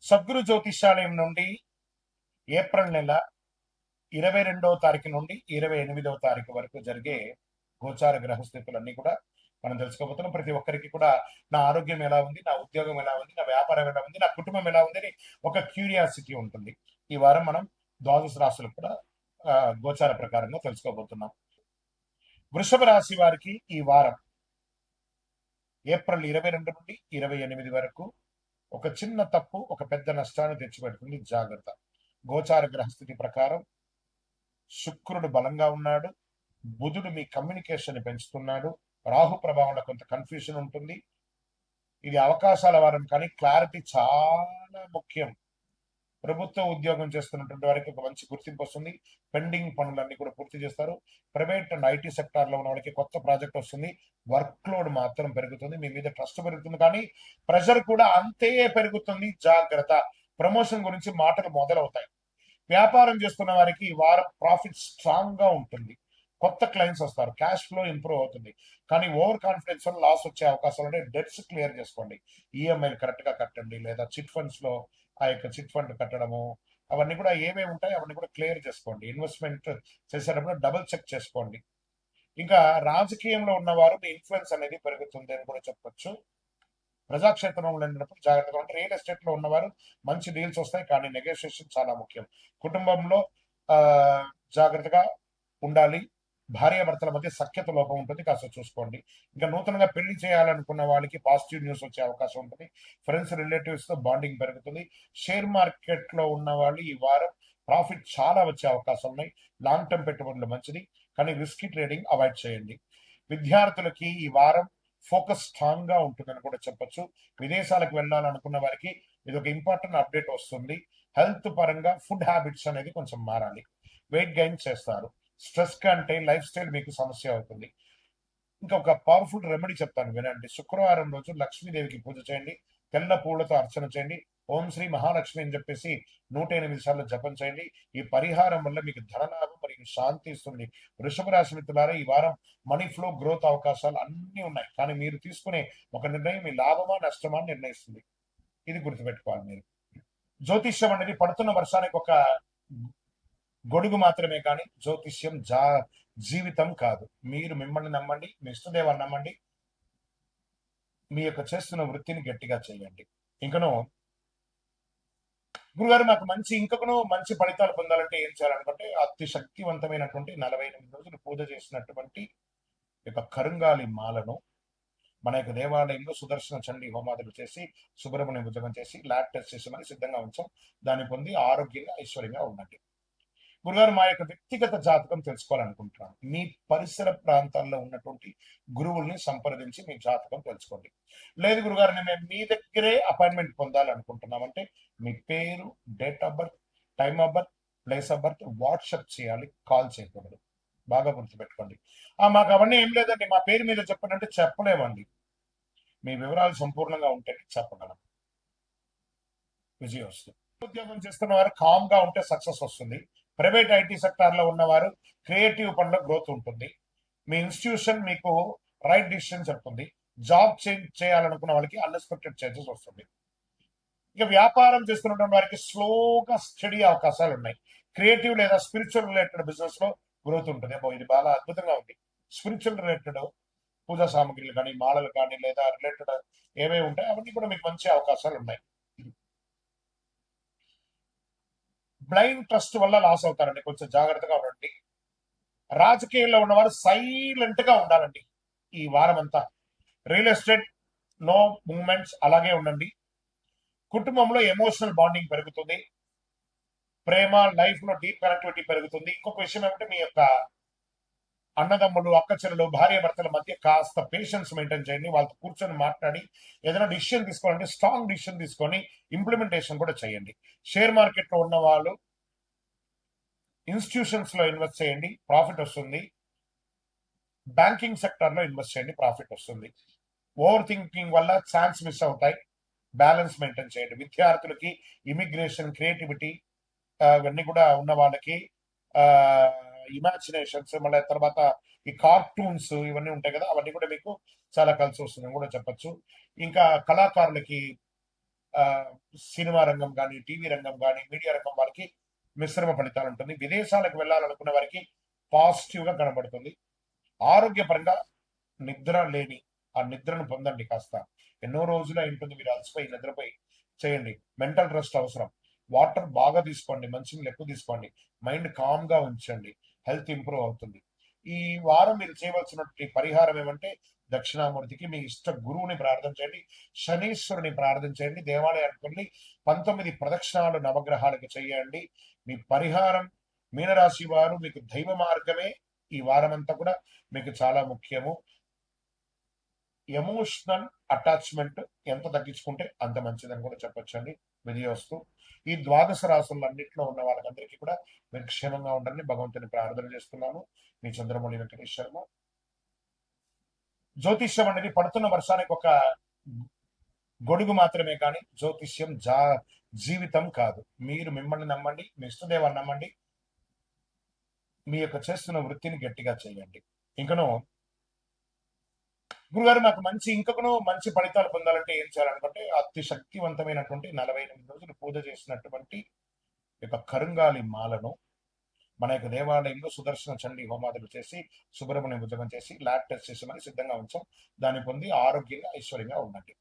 సద్గురు జ్యోతిష్యాలయం నుండి ఏప్రిల్ నెల 22వ తారీఖు నుండి 28వ తారీఖు వరకు జరిగే గోచార గ్రహస్థితులన్నీ కూడా మనం తెలుసుకోబోతున్నాం. ప్రతి ఒక్కరికి కూడా నా ఆరోగ్యం ఎలా ఉంది, నా ఉద్యోగం ఎలా ఉంది, నా వ్యాపారం ఎలా ఉంది, నా కుటుంబం ఎలా ఉంది అని ఒక క్యూరియాసిటీ ఉంటుంది. ఈ వారం మనం ద్వాదశ రాశులు కూడా గోచార ప్రకారంగా తెలుసుకోబోతున్నాం. వృషభ రాశి వారికి ఈ వారం ఏప్రిల్ 22 నుండి 28 వరకు ఒక చిన్న తప్పు ఒక పెద్ద నష్టాన్ని తెచ్చిపెడుతుంది. జాగ్రత్త. గోచార గ్రహస్థితి ప్రకారం శుక్రుడు బలంగా ఉన్నాడు. బుధుడు మీ కమ్యూనికేషన్ పెంచుతున్నాడు. రాహు ప్రభావంలో కొంత కన్ఫ్యూజన్ ఉంటుంది. ఇది అవకాశాల వారం, కానీ క్లారిటీ చాలా ముఖ్యం. ప్రభుత్వ ఉద్యోగం చేస్తున్నటువంటి వారికి ఒక మంచి గుర్తింపు వస్తుంది. పెండింగ్ పనులన్నీ కూడా పూర్తి చేస్తారు. ప్రైవేట్ అండ్ ఐటీ సెక్టార్ లో ఉన్న వాళ్ళకి కొత్త ప్రాజెక్ట్ వస్తుంది. వర్క్ లోడ్ మాత్రం పెరుగుతుంది. మీ మీద ట్రస్ట్ పెరుగుతుంది, కానీ ప్రెషర్ కూడా అంతే పెరుగుతుంది. జాగ్రత్త. ప్రమోషన్ గురించి మాటలు మొదలవుతాయి. వ్యాపారం చేస్తున్న వారికి ఈ వారం ప్రాఫిట్ స్ట్రాంగ్ గా ఉంటుంది. కొత్త క్లయింట్స్ వస్తారు. క్యాష్ ఫ్లో ఇంప్రూవ్ అవుతుంది. కానీ ఓవర్ కాన్ఫిడెన్స్ వల్ల లాస్ వచ్చే అవకాశాలు ఉంటే డెట్స్ క్లియర్ చేసుకోండి. ఈఎంఐలు కరెక్ట్ గా కట్టండి, లేదా చిట్ ఫండ్స్ లో ఆ యొక్క చిట్ ఫండ్ కట్టడము అవన్నీ కూడా ఏమేమి ఉంటాయి అవన్నీ కూడా క్లియర్ చేసుకోండి. ఇన్వెస్ట్మెంట్ చేసేటప్పుడు డబుల్ చెక్ చేసుకోండి. ఇంకా రాజకీయంలో ఉన్నవారు మీ ఇన్ఫ్లుయెన్స్ అనేది పెరుగుతుంది అని కూడా చెప్పొచ్చు. ప్రజాక్షేత్రంలో ఉన్నప్పుడు జాగ్రత్తగా ఉంటే రియల్ ఎస్టేట్ లో ఉన్నవారు మంచి డీల్స్ వస్తాయి, కానీ నెగోషియేషన్ చాలా ముఖ్యం. కుటుంబంలో జాగ్రత్తగా ఉండాలి. భార్యాభర్తల మధ్య సఖ్యత లోపం ఉంటుంది, కాస్త చూసుకోండి. ఇంకా నూతనంగా పెళ్లి చేయాలనుకున్న వాళ్ళకి పాజిటివ్ న్యూస్ వచ్చే అవకాశం ఉంటుంది. ఫ్రెండ్స్ రిలేటివ్స్ తో బాండింగ్ పెరుగుతుంది. షేర్ మార్కెట్ లో ఉన్న వాళ్ళు ఈ వారం ప్రాఫిట్ చాలా వచ్చే అవకాశం ఉన్నాయి. లాంగ్ టర్మ్ పెట్టుబడులు మంచిది, కానీ రిస్కీ ట్రేడింగ్ అవాయిడ్ చేయండి. విద్యార్థులకి ఈ వారం ఫోకస్ స్ట్రాంగ్ గా ఉంటుందని కూడా చెప్పొచ్చు. విదేశాలకు వెళ్ళాలనుకున్న వారికి ఇది ఒక ఇంపార్టెంట్ అప్డేట్ వస్తుంది. హెల్త్ పరంగా ఫుడ్ హ్యాబిట్స్ అనేది కొంచెం మారాలి. వెయిట్ గెయిన్ చేస్తారు. స్ట్రెస్ కంటే లైఫ్ స్టైల్ మీకు సమస్య అవుతుంది. ఇంకా ఒక పవర్ఫుల్ రెమెడీ చెప్తాను, వినండి. శుక్రవారం రోజు లక్ష్మీదేవికి పూజ చేయండి. తెల్ల పూలతో అర్చన చేయండి. ఓం శ్రీ మహాలక్ష్మి అని చెప్పేసి 108 సార్లు జపం చేయండి. ఈ పరిహారం వల్ల మీకు ధనలాభం మరియు శాంతి ఇస్తుంది. వృషభ రాశి మిత్రులారా, ఈ వారం మనీ ఫ్లో గ్రోత్ అవకాశాలు అన్ని ఉన్నాయి, కానీ మీరు తీసుకునే ఒక నిర్ణయం మీ లాభమా నష్టమా అని నిర్ణయిస్తుంది. ఇది గుర్తుపెట్టుకోవాలి మీరు. జ్యోతిష్యం అనేది పడుతున్న వర్షానికి ఒక గొడుగు మాత్రమే, కానీ జ్యోతిష్యం జీవితం కాదు. మీరు మిమ్మల్ని నమ్మండి, మీ ఇష్టదేవాన్ని నమ్మండి, మీ యొక్క చేస్తున్న వృత్తిని గట్టిగా చేయండి. ఇంకను గురుగారు నాకు ఇంకను మంచి ఫలితాలు పొందాలంటే ఏం చేయాలనుకుంటే అతి శక్తివంతమైనటువంటి 48 రోజులు పూజ చేసినటువంటి యొక్క కరుంగాలి మాలను మన యొక్క దేవాలయంలో సుదర్శన చండీ హోమాదులు చేసి సుబ్రహ్మణ్య ఉద్యోగం చేసి ల్యాబ్ టెస్ట్ చేసి మరి సిద్ధంగా ఉంచాం. దాన్ని పొంది ఆరోగ్యంగా ఐశ్వర్యంగా ఉండండి. గురుగారు మా యొక్క వ్యక్తిగత జాతకం తెలుసుకోవాలనుకుంటున్నాను. మీ పరిసర ప్రాంతాల్లో ఉన్నటువంటి గురువుల్ని సంప్రదించి మీ జాతకం తెలుసుకోండి. లేదు గురుగారు మేము మీ దగ్గరే అపాయింట్మెంట్ పొందాలనుకుంటున్నామంటే మీ పేరు, date of birth, time of birth, place of birth WhatsApp చేయాలి, కాల్ చేయకూడదు. బాగా గుర్తుపెట్టుకోండి. మాకు అవన్నీ ఏం లేదండి, మా పేరు మీద చెప్పండి అంటే చెప్పలేమండి. మీ వివరాలు సంపూర్ణంగా ఉంటే చెప్పగలం. విజయం వస్తుంది. ఉద్యోగం చేస్తున్న వారు కామ్ గా ఉంటే సక్సెస్ వస్తుంది. ప్రైవేట్ ఐటీ సెక్టార్ లో ఉన్నవారు క్రియేటివ్ పనిలో గ్రోత్ ఉంటుంది. మీ ఇన్స్టిట్యూషన్ మీకు రైట్ డిసిషన్ చెప్తుంది. జాబ్ చేంజ్ చేయాలనుకున్న వాళ్ళకి అన్ఎక్స్పెక్టెడ్ చేంజెస్ వస్తుంది. ఇక వ్యాపారం చేస్తున్నటువంటి వారికి స్లోగా స్టడీ అవకాశాలు ఉన్నాయి. క్రియేటివ్ లేదా స్పిరిచువల్ రిలేటెడ్ బిజినెస్ లో గ్రోత్ ఉంటుంది. ఇది బాగా అద్భుతంగా ఉంది. స్పిరిచువల్ రిలేటెడ్ పూజా సామాగ్రిలు కానీ, మాలలు కానీ, లేదా రిలేటెడ్ ఏవే ఉంటాయి అవన్నీ కూడా మీకు మంచి అవకాశాలు ఉన్నాయి. బ్లైండ్ ట్రస్ట్ వల్ల లాస్ అవుతారండి, కొంచెం జాగ్రత్తగా ఉండండి. రాజకీయాల్లో ఉన్నవారు సైలెంట్ గా ఉండాలండి ఈ వారం అంతా. రియల్ ఎస్టేట్ నో మూవ్మెంట్స్, అలాగే ఉండండి. కుటుంబంలో ఎమోషనల్ బాండింగ్ పెరుగుతుంది. ప్రేమ లైఫ్ లో డీప్ కనెక్టివిటీ పెరుగుతుంది. ఇంకొక విషయం ఏమంటే మీ యొక్క అన్నదమ్ములు, అక్కచెల్లెలు, భార్య భర్తల మధ్య కాస్త పేషెన్స్ మెయింటైన్ చేయండి. వాళ్ళతో కూర్చొని మాట్లాడి ఏదైనా డిసిషన్ తీసుకోవాలంటే స్ట్రాంగ్ డిసిషన్ తీసుకొని ఇంప్లిమెంటేషన్ కూడా చేయండి. షేర్ మార్కెట్ లో ఉన్న వాళ్ళు ఇన్స్టిట్యూషన్స్ లో ఇన్వెస్ట్ చేయండి, ప్రాఫిట్ వస్తుంది. బ్యాంకింగ్ సెక్టర్ లో ఇన్వెస్ట్ చేయండి, ప్రాఫిట్ వస్తుంది. ఓవర్ థింకింగ్ వల్ల ఛాన్స్ మిస్ అవుతాయి. బ్యాలెన్స్ మెయింటైన్ చేయండి. విద్యార్థులకి ఇమిగ్రేషన్, క్రియేటివిటీ ఇవన్నీ కూడా ఉన్న వాళ్ళకి ఇమాజినేషన్స్, మళ్ళీ తర్వాత ఈ కార్టూన్స్ ఇవన్నీ ఉంటాయి కదా, అవన్నీ కూడా మీకు చాలా కలిసి వస్తుందని కూడా చెప్పచ్చు. ఇంకా కళాకారులకి సినిమా రంగం కానీ, టీవీ రంగం కానీ, మీడియా రంగం వారికి మిశ్రమ ఫలితాలు ఉంటుంది. విదేశాలకు వెళ్ళాలనుకున్న వారికి పాజిటివ్ గా కనబడుతుంది. ఆరోగ్యపరంగా నిద్ర లేని ఆ నిద్రను పొందండి కాస్త. ఎన్నో రోజులు అయి ఉంటుంది మీరు అలసిపోయి నిద్రపోయి. చేయండి. మెంటల్ రెస్ట్ అవసరం. వాటర్ బాగా తీసుకోండి, మంచినీళ్ళు ఎక్కువ తీసుకోండి, మైండ్ కామ్ గా ఉంచండి, హెల్త్ ఇంప్రూవ్ అవుతుంది. ఈ వారం మీరు చేయవలసినటువంటి పరిహారం ఏమంటే దక్షిణామూర్తికి మీ ఇష్ట గురువుని ప్రార్థన చేయండి, శనీశ్వరుని ప్రార్థన చేయండి, దేవాలయానికి వెళ్ళి 19 ప్రదక్షిణాలు నవగ్రహాలకు చేయండి. మీ పరిహారం మీనరాశి వారు మీకు దైవ మార్గమే ఈ వారం అంతా కూడా మీకు చాలా ముఖ్యము. ఎమోషనల్ అటాచ్మెంట్ ఎంత తగ్గించుకుంటే అంత మంచిదని కూడా చెప్పొచ్చండి. విధివస్తు ఈ ద్వాదశ రాశులన్నింటిలో ఉన్న వాళ్ళందరికీ కూడా మీరు క్షేమంగా ఉండాలని భగవంతుని ప్రార్థన చేస్తున్నాను. మీ చంద్రమౌళి వెంకటేష్ శర్మ. జ్యోతిష్యం అనేది పడుతున్న వర్షానికి ఒక గొడుగు మాత్రమే కానీ జ్యోతిష్యం జీవితం కాదు. మీరు మిమ్మల్ని నమ్మండి, మీ ఇష్టదేవాన్ని నమ్మండి, మీ యొక్క చేస్తున్న వృత్తిని గట్టిగా చేయండి. ఇంకనూ గురుగారు నాకు ఇంకనూ మంచి ఫలితాలు పొందాలంటే ఏం చేయాలనుకుంటే అతి శక్తివంతమైనటువంటి 48 రోజులు పూజ చేసినటువంటి యొక్క కరుంగాలి మాలను మన యొక్క దేవాలయంలో సుదర్శన చండీ హోమాదులు చేసి సుబ్రహ్మణ్య ఉద్యోగం చేసి ల్యాబ్ టెస్ట్ చేసి మరి సిద్ధంగా ఉంచాం. దాన్ని పొంది ఆరోగ్యంగా ఐశ్వర్యంగా ఉండండి.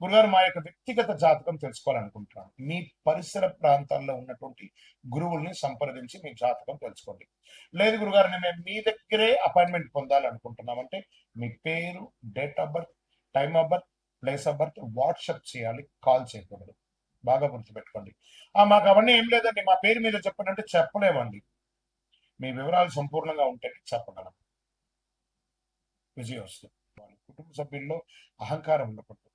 గురుగారు మా యొక్క వ్యక్తిగత జాతకం తెలుసుకోవాలనుకుంటున్నాను. మీ పరిసర ప్రాంతాల్లో ఉన్నటువంటి గురువుల్ని సంప్రదించి మీ జాతకం తెలుసుకోండి. లేదు గురుగారు మేము మీ దగ్గరే అపాయింట్మెంట్ పొందాలనుకుంటున్నామంటే మీ పేరు, date of birth, time of birth, place of birth WhatsApp చేయాలి, కాల్ చేయకూడదు. బాగా గుర్తుపెట్టుకోండి. మాకు అవన్నీ ఏం లేదండి, మా పేరు మీద చెప్పండి అంటే చెప్పలేమండి. మీ వివరాలు సంపూర్ణంగా ఉంటే చెప్పగలం. విజయవస్తు. కుటుంబ సభ్యుల్లో అహంకారం ఉండకూడదు.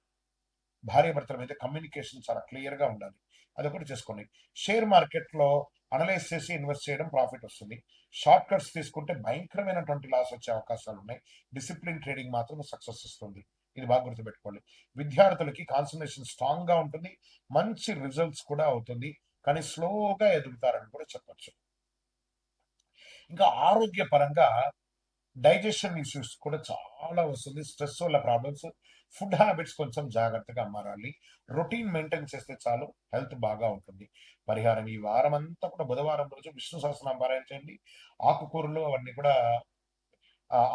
భార్య భర్తల మీద కమ్యూనికేషన్ చాలా క్లియర్ గా ఉండాలి. అదొకటి చేసుకోండి. షేర్ మార్కెట్ లో అనలైజ్ చేసి ఇన్వెస్ట్ చేయడం ప్రాఫిట్ వస్తుంది. షార్ట్ కట్స్ తీసుకుంటే భయంకరమైనటువంటి లాస్ వచ్చే అవకాశాలు ఉన్నాయి. డిసిప్లిన్ ట్రేడింగ్ మాత్రం సక్సెస్ ఇస్తుంది. ఇది బాగా గుర్తుపెట్టుకోండి. విద్యార్థులకి కాన్సన్ట్రేషన్ స్ట్రాంగ్ గా ఉంటుంది, మంచి రిజల్ట్స్ కూడా అవుతుంది, కానీ స్లోగా ఎదుగుతారని కూడా చెప్పచ్చు. ఇంకా ఆరోగ్య పరంగా డైజెషన్ ఇష్యూస్ కూడా చాలా వస్తుంది. స్ట్రెస్ వల్ల ప్రాబ్లమ్స్. ఫుడ్ హ్యాబిట్స్ కొంచెం జాగ్రత్తగా మారాలి. రొటీన్ మెయింటైన్ చేస్తే చాలు, హెల్త్ బాగా ఉంటుంది. పరిహారం ఈ వారం అంతా కూడా బుధవారం రోజు విష్ణు సహస్రనామం పారాయణ చేయండి. ఆకుకూరలు అవన్నీ కూడా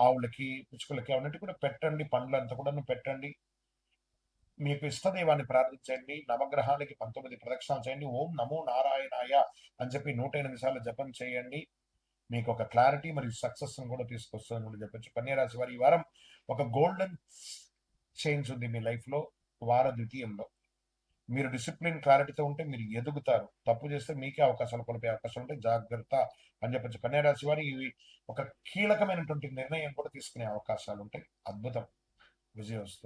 ఆవులకి, పిచ్చుకలకి అవన్నీ కూడా పెట్టండి. పండ్లు అంతా కూడా పెట్టండి. మీకు ఇష్టదైవాన్ని ప్రార్థించండి. నవగ్రహాలకి 19 ప్రదక్షిణాలు చేయండి. ఓం నమో నారాయణాయ అని చెప్పి 108 సార్లు జపం చేయండి. మీకు ఒక క్లారిటీ మరియు సక్సెస్ కూడా తీసుకొస్తుందని కూడా చెప్పచ్చు. కన్యారాశి వారి ఈ వారం ఒక గోల్డెన్ చేంజ్ ఉంది మీ లైఫ్ లో. వార ద్వితీయంలో మీరు డిసిప్లిన్ క్లారిటీతో ఉంటే మీరు ఎదుగుతారు. తప్పు చేస్తే మీకే అవకాశాలు కోల్పోయే అవకాశాలు ఉంటే జాగ్రత్త అని చెప్పచ్చు. కన్యారాశి వారి ఇవి ఒక కీలకమైనటువంటి నిర్ణయం కూడా తీసుకునే అవకాశాలు ఉంటాయి. అద్భుతం. విజయవస్తు.